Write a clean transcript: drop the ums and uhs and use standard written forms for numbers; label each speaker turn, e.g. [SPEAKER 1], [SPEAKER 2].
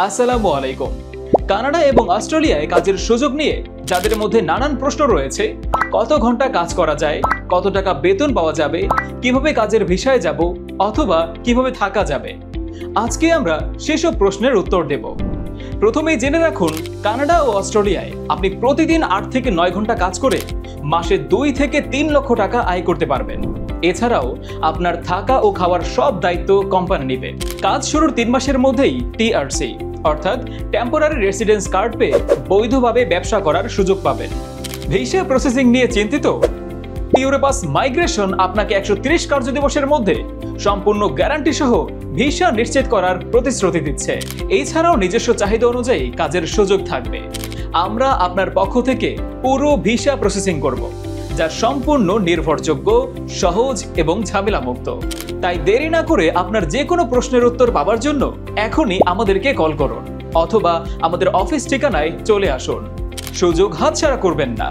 [SPEAKER 1] আসসালামু আলাইকুম। কানাডা এবং অস্ট্রেলিয়ায় কাজের সুযোগ নিয়ে যাদের মধ্যে নানান প্রশ্ন রয়েছে, কত ঘন্টা কাজ করা যায়, কত টাকা বেতন পাওয়া যাবে, কিভাবে কাজের ভিসায় যাব অথবা কিভাবে থাকা যাবে, আজকে আমরা সেসব প্রশ্নের উত্তর দেব। প্রথমেই জেনে রাখুন, কানাডা ও অস্ট্রেলিয়ায় আপনি প্রতিদিন 8 থেকে 9 ঘন্টা কাজ করে মাসে 2 থেকে 3 লক্ষ টাকা আয় করতে পারবেন। এছাড়াও আপনার থাকা ও খাওয়ার সব দায়িত্ব কোম্পানি নেবে। কাজ শুরুর 3 মাসের মধ্যেই টিআরসি অর্থাৎ টেম্পোরারি রেসিডেন্স কার্ড পেয়ে বৈধভাবে ব্যবসা করার সুযোগ পাবেন। ভিসা প্রসেসিং নিয়ে চিন্তিত? ইউরোপাস মাইগ্রেশন আপনাকে 130 কার্যদিবসের মধ্যে সম্পূর্ণ গ্যারান্টি সহ ভিসা নিশ্চিত করার প্রতিশ্রুতি দিচ্ছে। এছাড়াও নিজস্ব চাহিদা অনুযায়ী কাজের সুযোগ থাকবে। আমরা আপনার পক্ষ থেকে পুরো ভিসা প্রসেসিং করব, যা সম্পূর্ণ নির্ভরযোগ্য, সহজ এবং ঝামেলামুক্ত। তাই দেরি না করে আপনার যে কোনো প্রশ্নের উত্তর পাওয়ার জন্য এখনই আমাদেরকে কল করুন অথবা আমাদের অফিস ঠিকানায় চলে আসুন। সুযোগ হাতছাড়া করবেন না।